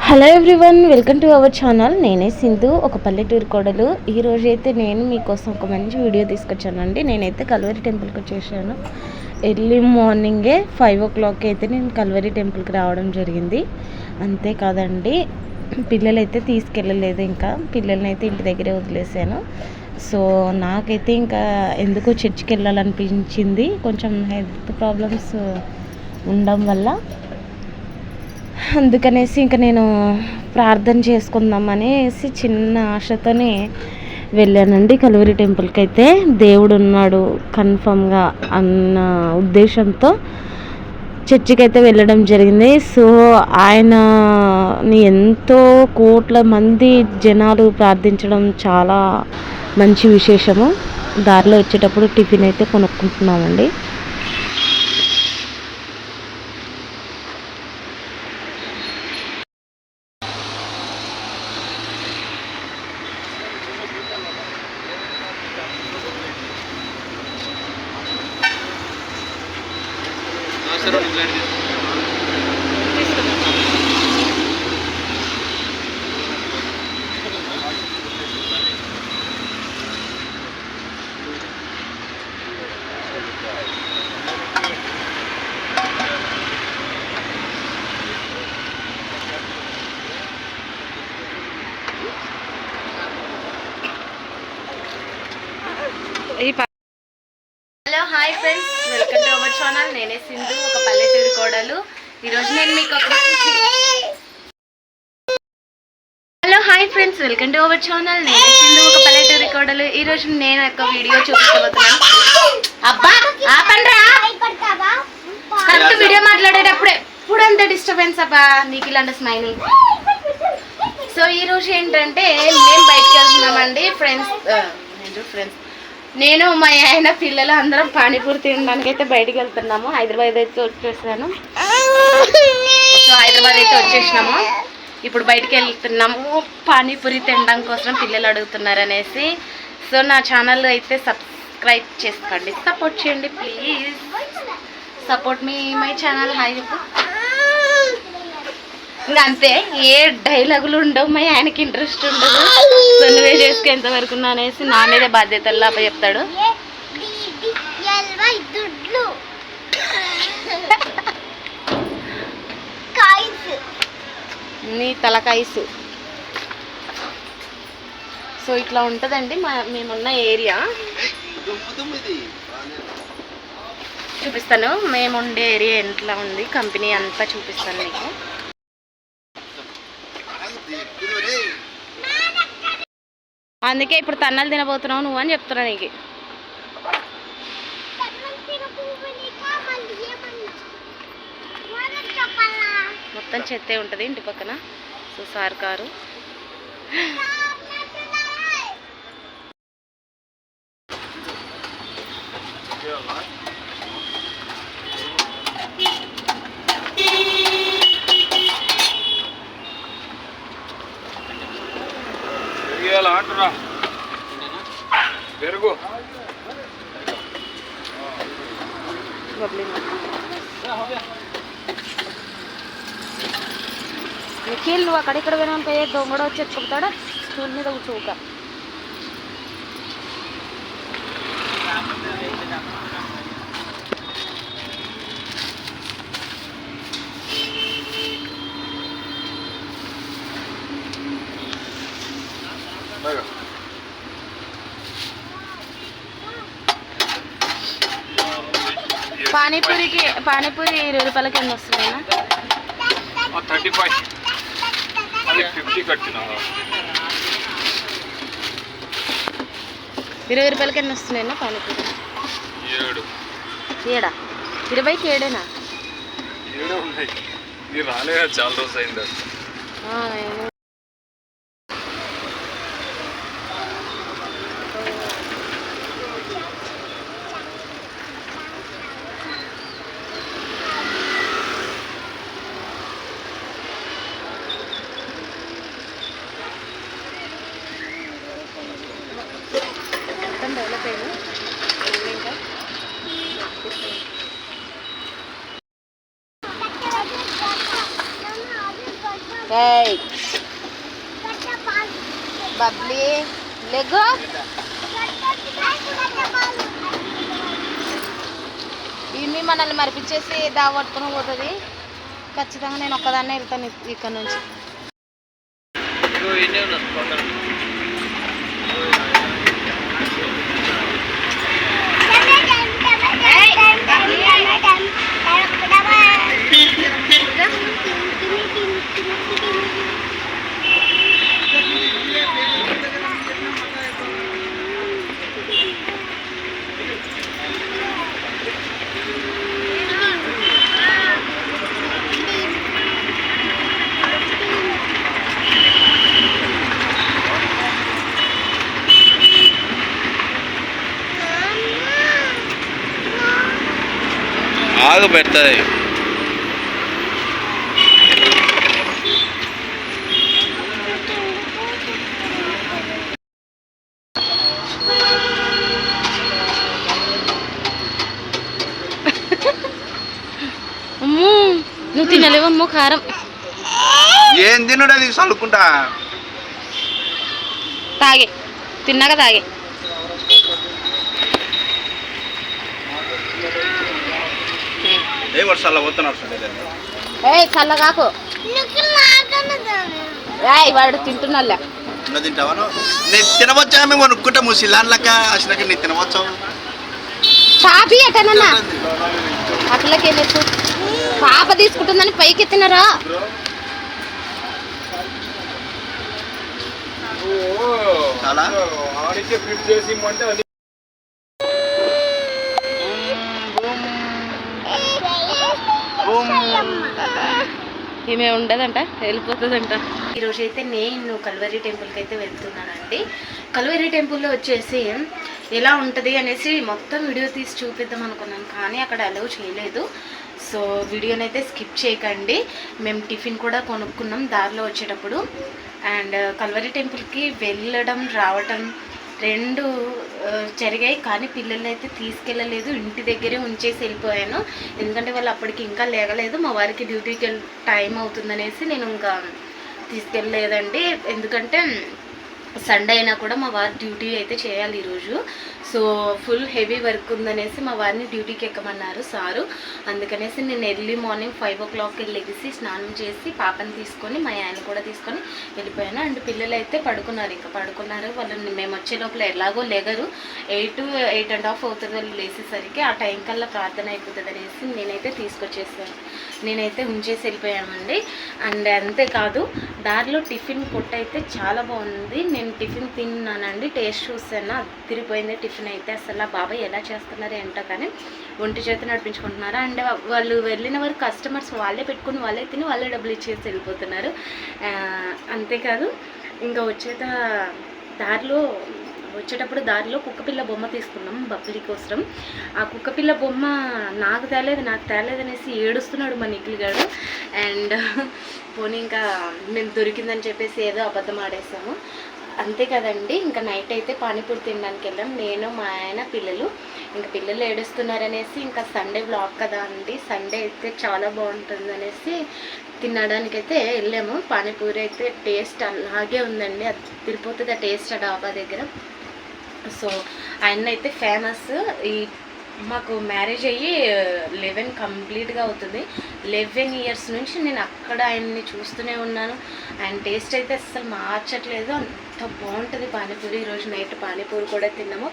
Hello everyone, welcome to our channel. నేనే సింధు, ఒక పల్లెటూరు కోడలు. ఈరోజు అయితే నేను మీకోసం ఒక మంచి వీడియో తీసుకొచ్చానండి. నేనైతే కల్వరి టెంపుల్కి వచ్చేసాను. ఎర్లీ మార్నింగే 5 o'clock అయితే నేను కల్వరి టెంపుల్కి రావడం జరిగింది. అంతేకాదండి, పిల్లలైతే తీసుకెళ్ళలేదు, ఇంకా పిల్లల్ని అయితే ఇంటి దగ్గరే వదిలేసాను. సో నాకైతే ఇంకా ఎందుకో చర్చికి వెళ్ళాలనిపించింది. కొంచెం హెల్త్ ప్రాబ్లమ్స్ ఉండడం వల్ల, అందుకనేసి ఇంకా నేను ప్రార్థన చేసుకుందాం అనేసి చిన్న ఆశతోనే వెళ్ళానండి కల్వరి టెంపుల్కి. అయితే దేవుడు ఉన్నాడు కన్ఫర్మ్గా అన్న ఉద్దేశంతో చర్చికి అయితే వెళ్ళడం జరిగింది. సో ఆయనని ఎంతో కోట్ల మంది జనాలు ప్రార్థించడం చాలా మంచి విశేషము. దారిలో వచ్చేటప్పుడు టిఫిన్ అయితే కొనుక్కుంటున్నామండి. Hello, hi friends, welcome to our channel. నేనే సింధు, ఒక పల్లెటూరు కోడలు. ఈరోజు నేను మీకు hi friends, welcome to our channel. నేనే సింధు, ఒక పల్లెటూరు కోడలు. ఈరోజు నేను ఒక వీడియో చూపించబోతున్నాను. అబ్బా ఆపండ్రా, కరెక్ట్ వీడియో మాట్లాడేటప్పుడే ఇప్పుడు అంత డిస్టర్బెన్స్. అబ్బా నీకు ఇలాంటి స్మైలింగ్. సో ఈరోజు ఏంటంటే మేము బయటకు వెళ్తున్నామండి ఫ్రెండ్స్. నేను మా ఆయన పిల్లలు అందరం పానీపూరి తినడానికి అయితే బయటికి వెళ్తున్నాము. హైదరాబాద్ అయితే వచ్చేసాను. సో హైదరాబాద్ అయితే వచ్చేసినాము. ఇప్పుడు బయటికి వెళ్తున్నాము పానీపూరి తినడం కోసం, పిల్లలు అడుగుతున్నారు అనేసి. సో నా ఛానల్ అయితే సబ్స్క్రైబ్ చేసుకోండి, సపోర్ట్ చేయండి please. Support me my channel. Hi చెప్పు. ఇంకా అంతే, ఏ డైలాగులు ఉండవు. మా ఆయనకి ఇంట్రెస్ట్ ఉండదు. సో నువ్వే చేసుకు ఎంతవరకు అనేసి నా మీదే బాధ్యతల్లో అప్ప చెప్తాడు. నీ తలకాయసు. సో ఇట్లా ఉంటుందండి మేమున్న ఏరియా. చూపిస్తాను మేముండే ఏరియా ఎట్లా ఉంది, కంపెనీ అంతా చూపిస్తాను మీకు. అందుకే ఇప్పుడు తన్నలు తినబోతున్నావు నువ్వు అని చెప్తున్నా నీకు. మొత్తం చెత్తే ఉంటుంది ఇంటి పక్కన. So sir car. పెరుగు నిఖిల్, నువ్వు అక్కడిక్కడ వినాక ఏ దొంగడ వచ్చి ఎత్తుకుంటాడా స్కూల్ మీద కూర్చోక. పానీపూరి 20 రూపాయలకి ఎన్ని వస్తున్నాయినా? 35 50 కట్టినా. 20 రూపాయలకి ఎన్ని వస్తున్నాయినా పానీపూరి? 7. 20కి 7ఏనా? 7 ఉన్నాయి. ఇది రాలేదు, చాలా రోజు అయింది. డెవలప్ అయ్యింది. ఏయ్ బబ్లీ లెగో. ఇన్ని మనల్ని మరిపించేసి దావట్టుకుని పోతుంది. ఖచ్చితంగా నేను ఒక్కదాన్నే వెళ్తాను ఇక్కడ నుంచి. ఆగు పెడతాయి. నువ్వు తినలేవమ్మో కారం. ఏం తినడు అది చల్లుకుంటా. తాగే తిన్నాక తాగే. ఏ వర్షాల పోతున్నారు. ఏ చల్లగాకు వాడు తింటున్నా. తింటావా? నేను తినవచ్చా? మేము కొనుక్కుంటా ముసిలాన్ లెక్క వచ్చినాక నేను తినవచ్చా? పాపి అటనన్నా అట్లకే పాప తీసుకుంటుందని పైకి ఎత్తినారా? చాలా ఏమే ఉండదంట, వెళ్ళిపోతుందంట. ఈరోజు అయితే నేను కల్వరి టెంపుల్కి అయితే వెళ్తున్నానండి. కల్వరి టెంపుల్లో వచ్చేసి ఎలా ఉంటుంది అనేసి మొత్తం వీడియో తీసి చూపిద్దాం అనుకున్నాను, కానీ అక్కడ అలౌ చేయలేదు. సో వీడియోనైతే స్కిప్ చేయకండి. మేము టిఫిన్ కూడా కొనుక్కున్నాం దారిలో వచ్చేటప్పుడు. అండ్ కల్వరి టెంపుల్కి వెళ్ళడం రావటం రెండు జరిగాయి, కానీ పిల్లల్ని అయితే తీసుకెళ్ళలేదు. ఇంటి దగ్గరే ఉంచేసి వెళ్ళిపోయాను. ఎందుకంటే వాళ్ళు అప్పటికి ఇంకా లేగలేదు. మా వారికి డ్యూటీకి టైం అవుతుందనేసి నేను ఇంకా తీసుకెళ్ళలేదండి. ఎందుకంటే సండే అయినా కూడా మా వారి డ్యూటీ అయితే చేయాలి ఈరోజు. సో ఫుల్ హెవీ వర్క్ ఉందనేసి మా వారిని డ్యూటీకి ఎక్కమన్నారు సారు. అందుకనేసి నేను ఎర్లీ మార్నింగ్ 5 o'clockకి లెగిసి స్నానం చేసి పాపని తీసుకొని మా ఆయన కూడా తీసుకొని వెళ్ళిపోయాను. అండ్ పిల్లలు అయితే పడుకున్నారు. ఇంకా పడుకున్నారు. వాళ్ళని మేము వచ్చే లోపల ఎలాగో లేగరు. 8 to 8:30 అవుతుంది వాళ్ళు లేసేసరికి. ఆ టైం కల్లా ప్రార్థన అయిపోతుంది అనేసి నేనైతే తీసుకొచ్చేసాను. నేనైతే ఉంచేసి వెళ్ళిపోయామండి. అండ్ అంతేకాదు దారిలో టిఫిన్ కొట్టు అయితే చాలా బాగుంది. నేను టిఫిన్ తిన్నానండి, టేస్ట్ చూసాను, తిరిగిపోయింది టిఫిన్ అయితే. అసలు బాబాయ్ ఎలా చేస్తున్నారు ఏంటో, కానీ ఒంటి చేతి నడిపించుకుంటున్నారు. అండ్ వాళ్ళు వెళ్ళిన వరకు కస్టమర్స్ వాళ్ళే పెట్టుకుని వాళ్ళే తిని వాళ్ళే డబ్బులు ఇచ్చేసి వెళ్ళిపోతున్నారు. అంతేకాదు ఇంకా వచ్చేటప్పుడు దారిలో కుక్కపిల్ల బొమ్మ తీసుకున్నాం బబ్బులి కోసం. ఆ కుక్కపిల్ల బొమ్మ నాకు తేలేదు అనేసి ఏడుస్తున్నాడు మా నిఖిల్ గారు. అండ్ పోనీ ఇంకా మేము దొరికిందని చెప్పేసి ఏదో అబద్ధం ఆడేసాము. అంతే కదండి. ఇంకా నైట్ అయితే పానీపూరి తినడానికి వెళ్ళాం, నేను మా ఆయన పిల్లలు. ఇంకా పిల్లలు ఏడుస్తున్నారనేసి ఇంకా సండే బ్లాగ్ కదా అండి, సండే అయితే చాలా బాగుంటుంది అనేసి తినడానికైతే వెళ్ళాము. పానీపూరి అయితే టేస్ట్ అలాగే ఉందండి, అది తిరిగిపోతుంది ఆ టేస్ట్ ఆ డాబా దగ్గర. సో ఆయన అయితే ఫేమస్. ఈ మాకు మ్యారేజ్ అయ్యి 11 కంప్లీట్గా అవుతుంది. 11 years నుంచి నేను అక్కడ ఆయన్ని చూస్తూనే ఉన్నాను. ఆయన టేస్ట్ అయితే అస్సలు మార్చట్లేదు, అంత బాగుంటుంది పానీపూరి. ఈరోజు నైట్ పానీపూరి కూడా తిన్నాము.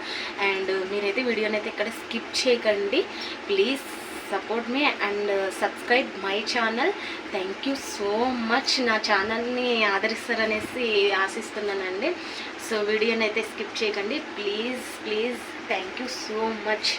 అండ్ మీరైతే వీడియోని అయితే ఇక్కడ స్కిప్ చేయకండి please. Support me and subscribe my channel. Thank you so much. నా ఛానల్ని ఆదరిస్తారనేసి ఆశిస్తున్నానండి. సో వీడియోని అయితే స్కిప్ చేయకండి please. Thank you so much.